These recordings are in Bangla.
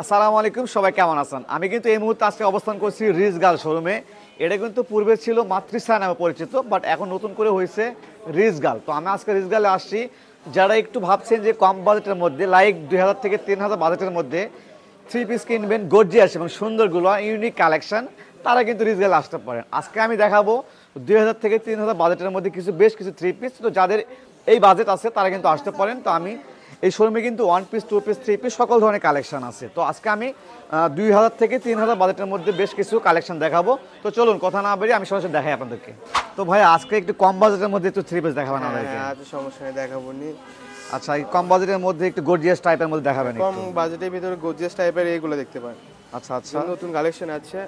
আসসালামু আলাইকুম, সবাই কেমন আছেন? আমি কিন্তু এই মুহূর্তে আজকে অবস্থান করছি রিচ গার্ল শোরুমে। এটা কিন্তু পূর্বে ছিল মাতৃসা নামে পরিচিত, বাট এখন নতুন করে হয়েছে রিচ গার্ল। তো আমি আজকে রিচ গার্লে আসছি। যারা একটু ভাবছেন যে কম বাজেটের মধ্যে, লাইক 2000 থেকে 3000 বাজেটের মধ্যে থ্রি পিস কিনবেন গর্জিয়াস এবং সুন্দরগুলো ইউনিক কালেকশন, তারা কিন্তু রিচ গার্লে আসতে পারেন। আজকে আমি দেখাবো 2000 থেকে 3000 বাজেটের মধ্যে বেশ কিছু থ্রি পিস। তো যাদের এই বাজেট আছে তারা কিন্তু আসতে পারেন। তো আমি এই শোরুমে কিন্তু one piece, two piece, three piece সকল ধরনের কালেকশন আছে। তো আজকে আমি 2000 থেকে 3000 বাজেটের মধ্যে বেশ কিছু কালেকশন দেখাবো। তো চলুন কথা না বেরিয়ে আমি সরাসরি দেখাই আপনাদেরকে। তো ভাই আজকে একটু কম বাজেটের মধ্যে একটু থ্রি পিস দেখাবেন আমাদেরকে। আচ্ছা, সমস্যা নেই, দেখাবো নি। আচ্ছা, এই কম বাজেটের মধ্যে একটু গর্জিয়াস টাইপের মধ্যে দেখাবেন কম একটু। বাজেটের ভিতরে গর্জিয়াস টাইপের এইগুলো দেখতে পারেন। আচ্ছা আচ্ছা নতুন কালেকশন আছে।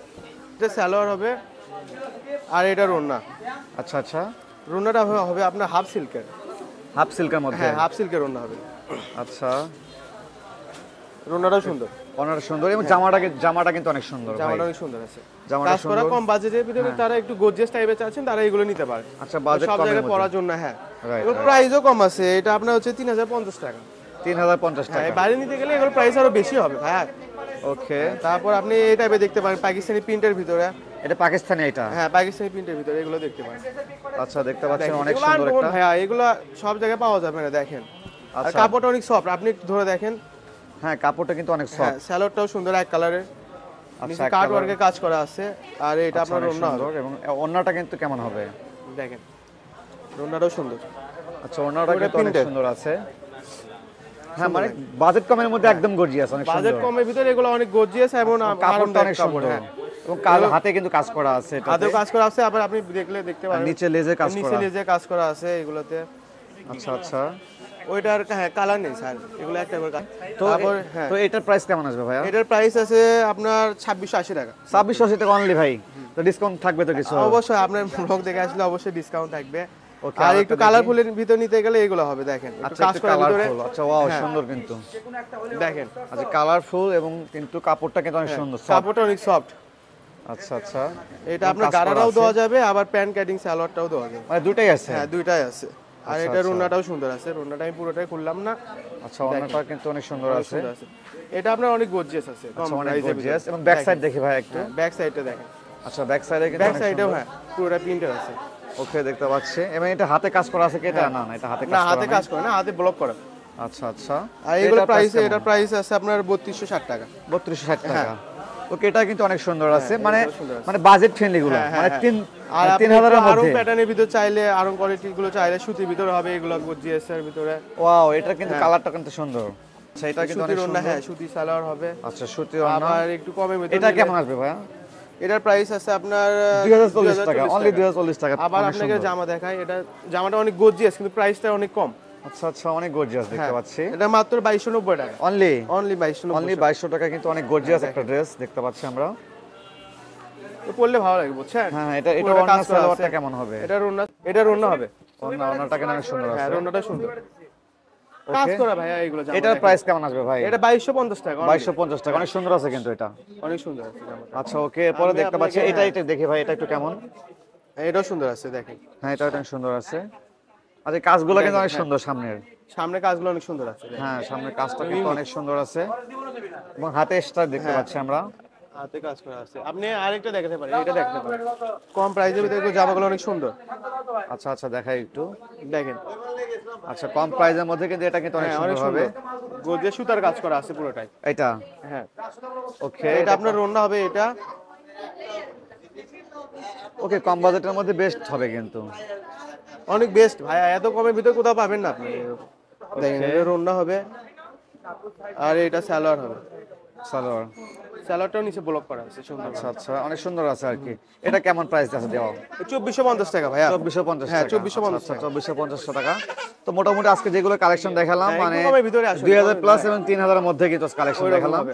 এটা সালোয়ার হবে আর এটা রোনা। আচ্ছা আচ্ছা, রোনাটা হবে আপনার হাফ সিল্কের। হাফ সিল্কের মধ্যে? হ্যাঁ, হাফ সিল্কের রোনা হবে। আচ্ছা, রোনাটাও সুন্দর, অনেক সুন্দর এবং জামাটা কিন্তু অনেক সুন্দর ভাই। জামাটা অনেক সুন্দর আছে। জামাটা কাজ করা সুন্দর। কম বাজেটের ভিতরে তারা একটু গর্জিয়াস টাইপের চাচ্ছেন, তারা এগুলো নিতে পারে। আচ্ছা, বাজেট সব কমের জায়গায় মধ্যে। পরার জন্য। হ্যাঁ, Right, এগুলো right. প্রাইসও কম আছে। এটা আপনার হচ্ছে 3050 টাকা। 3050 হ্যাঁ, টাকা। বাইরে নিতে গেলে এগুলো প্রাইস আরো বেশি হবে ভাই। ওকে, তারপর আপনি এই টাইপের দেখতে পারেন পাকিস্তানি প্রিন্টের ভিতরে। এটা পাকিস্তানি এটা? হ্যাঁ, পাকিস্তানি প্রিন্টের ভিতরে এগুলো দেখতে পারেন। আচ্ছা, দেখতে পাচ্ছেন অনেক এগুলো সুন্দর uncommon একটা। ভাইয়া, এগুলো সব জায়গায় পাওয়া যাবে না, দেখেন। আর আচ্ছা। কাপড়টা অনেক সফট, আপনি একটু ধরে দেখেন। হ্যাঁ, কাপড়টা কিন্তু অনেক হ্যাঁ, সফট। স্যালোডটাও সুন্দর এক কালারের। নিচে এক কাট colour। ওয়ার্কের কাজ করা আছে। আর এটা আচ্ছা, আপনার অনেক ওড়না হবে। সুন্দর এবং ওড়নাটা কিন্তু কেমন হবে? দেখেন, ওড়নাটাও সুন্দর। আচ্ছা, ওড়নাটা পুরো কিন্তু অনেক printed। সুন্দর আছে। হ্যাঁ, মানে বাজেট কমের মধ্যে একদম গর্জিয়াস, অনেক বাজেট সুন্দর। কমের ভিতরে এগুলো অনেক গর্জিয়াস এবং কাপড়টা আরামদায়ক অনেক কাপড়। সুন্দর হ্যাঁ, এবং হাতে কিন্তু কাজ করা আছে এটাতে। হাতেও কাজ করা আছে, আবার আপনি দেখতে আর পারেন নিচে লেজে কাজ নিচে করা। লেজে কাজ করা আছে এগুলোতে। আচ্ছা আচ্ছা। ওইটার হ্যাঁ কালার নেই স্যার, এগুলো একটা করে কাজ। তো তারপর হ্যাঁ, তো এটার প্রাইস কেমন আসবে ভাইয়া? এটার প্রাইস আছে আপনার 2680 টাকা। 2680 টাকা অনলি ভাই? তো ডিসকাউন্ট থাকবে তো কিছু? অবশ্যই, আপনার ব্লগ দেখে আসলে অবশ্যই ডিসকাউন্ট থাকবে। Okay, আর আরেকটা একটু দেখি। কালারফুলের ভিতর নিতে গেলে এগুলো হবে, দেখেন একটু আচ্ছা, কাজ একটু করার ভিতরে। কালারফুল। আচ্ছা, ওয়াও, হ্যাঁ। সুন্দর কিন্তু। দেখেন, আচ্ছা, কালারফুল এবং কিন্তু কাপড়টা কিন্তু অনেক সুন্দর, soft। কাপড়টা অনেক সফট। আচ্ছা আচ্ছা। এটা এবং আপনার কাজ করা গারারাও আছে। দেওয়া যাবে, আবার প্যান্ট কাটিং সালোয়ারটাও দেওয়া যাবে। মানে দুটাই আছে? হ্যাঁ, দুইটাই আছে। আর আচ্ছা, এটা আচ্ছা। রুনাটাও সুন্দর আছে। রুনাটা আমি পুরোটাই খুললাম না। আচ্ছা, ওড়নাটা কিন্তু অনেক সুন্দর অনেক আছে। সুন্দর আছে। এটা আপনার অনেক গর্জিয়াস আছে, কম আচ্ছা, অনেক প্রাইসের গর্জিয়াস ভিতরে। এবং ব্যাক সাইড দেখেন। দেখি ভাই একটু। হ্যাঁ, ব্যাক সাইডটা দেখেন। আচ্ছা, ব্যাক সাইডে কিন্তু ব্যাক অনেক সাইডেও সুন্দর। হ্যাঁ পুরোটা প্রিন্টের আছে। ওকে, দেখতে পাচ্ছি। এবং এটা হাতে কাজ করা আছে কি এটা? না না, এটা হাতে না, কাজ করা হাতে নাই। কাজ করে না, হাতে ব্লক করা। আচ্ছা আচ্ছা। আর এগুলো এটার প্রাইস, কেমন? এটার প্রাইস আছে আপনার 3260 টাকা। 3260 টাকা। হ্যাঁ। ওকে, এটা কিন্তু অনেক সুন্দর আছে। হ্যাঁ, মানে এটাও সুন্দর আছে। মানে বাজেট ফ্রেন্ডলি গুলো, হ্যাঁ, মানে হ্যাঁ, 3000 এর আরং মধ্যে। প্যাটার্নের ভিতর চাইলে, আরং কোয়ালিটির গুলো চাইলে সুতির ভিতরে হবে, এগুলো গর্জিয়াস এর ভিতরে। ওয়াও, এটা কিন্তু হ্যাঁ। কালারটা কিন্তু সুন্দর। আচ্ছা, এটা কিন্তু অনেক সুতির ওড়না, সুন্দর। হ্যাঁ সুতি সালোয়ার হবে। আচ্ছা, সুতি ওড়না। আবার একটু কমের ভিতরে এটা নিলে- কেমন আসবে ভাইয়া? এটার প্রাইস আছে আপনার 2040 টাকা, অনলি 2040 টাকা। আবার অনেক আপনাকে সুন্দর। জামা দেখাই, এটা জামাটা অনেক গর্জিয়াস কিন্তু প্রাইসটা অনেক কম। আচ্ছা আচ্ছা, অনেক গর্জিয়াস দেখতে হ্যাঁ, পাচ্ছি। এটা মাত্র 2290 টাকা। Only only 2290। অনলি 2200 টাকা, কিন্তু অনেক গর্জিয়াস একটা ড্রেস দেখতে পাচ্ছি আমরা। তো পরলে ভালো লাগবে, বুঝছেন? হ্যাঁ, এটা পুরোটা ওড়না কাজ করা সালোয়ারটা আছে। কেমন হবে? এটার ওড়না হবে। ওড়নাটা কিন্তু অনেক সুন্দর হ্যাঁ, আছে। ওড়নাটা সুন্দর। কাজ ওকে, করা ভাইয়া এগুলো জামা। এটার দেখেন। প্রাইস কেমন আসবে ভাই? এটা 2250 টাকা। only। 2250 টাকা, অনেক সুন্দর আছে কিন্তু এটা। অনেক সুন্দর আছে জামাটা। আচ্ছা, ওকে, পরে আমি দেখতে পাচ্ছি আপনাকে- এটা এটা দেখি ভাই, এটা একটু কেমন? এটাও সুন্দর আছে, দেখেন। হ্যাঁ, এটা অনেক সুন্দর আছে। আচ্ছা, কাজগুলো কিন্তু অনেক হ্যাঁ। সুন্দর সামনের। সামনে কাজগুলো অনেক সুন্দর আছে, দেখেন। হ্যাঁ, সামনের কাজটা কিন্তু অনেক সুন্দর আছে এবং হাতে স্টার দেখতে পাচ্ছি আমরা। হাতে কাজ করা আছে। আপনি আরেকটা দেখাতে পারেন, এটা দেখাতে পারেন। কম প্রাইসের ভিতরে জামাগুলো অনেক সুন্দর। আচ্ছা আচ্ছা, দেখাই একটু। দেখেন, আচ্ছা, কম প্রাইসের মধ্যে কিন্তু এটা কিন্তু অনেক হ্যাঁ অনেক সুন্দর হবে। সুন্দর। গর্জিয়াস সুতার কাজ করা আছে পুরোটাই। এটা হ্যাঁ, ওকে, এটা আপনার ওড়না হবে এটা। ওকে, কম বাজেটের মধ্যে বেস্ট হবে কিন্তু। অনেক বেস্ট ভাইয়া, এত কমের ভিতরে কোথাও পাবেন না আপনি। দেখেন, এটা ওড়না হবে আর এটা সালোয়ার হবে। সালোয়ার। সালোয়ারটাও নিচে ব্লক করা আছে, সুন্দর। আচ্ছা আচ্ছা, অনেক সুন্দর আছে আর কি। এটা কেমন প্রাইস আছে দেওয়া? 2450 টাকা ভাইয়া। 2450 হ্যাঁ, টাকা। 2450 আচ্ছা, টাকা। 2450 টাকা। তো মোটামুটি আজকে যেগুলো কালেকশন দেখালাম, হ্যাঁ, মানে একটু কমের ভিতরে আসলে 2000 প্লাস হ্যাঁ। এবং 3000 এর মধ্যে কিন্তু কালেকশন ওইরকম দেখালাম। হবে।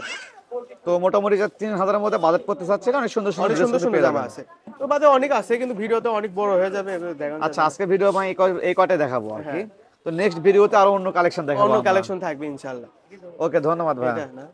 তো মোটামুটি 3000 এর মধ্যে বাজেট করতে চাচ্ছেন, অনেক সুন্দর সুন্দর অনেক ড্রেস সুন্দর সুন্দর পেয়ে জামা যাবেন। আছে। তো বাদে অনেক আছে, কিন্তু ভিডিওতে অনেক বড় হয়ে যাবে, এগুলো দেখানো আচ্ছা, যাবে না। আজকে ভিডিও আমি এই কয়টা দেখাবো আর কি। হ্যাঁ। তো নেক্সট ভিডিওতে আরো অন্য কালেকশন দেখাবো অন্য আমরা। কালেকশন থাকবে ইনশাআল্লাহ। ওকে, ধন্যবাদ ভাই। এটা না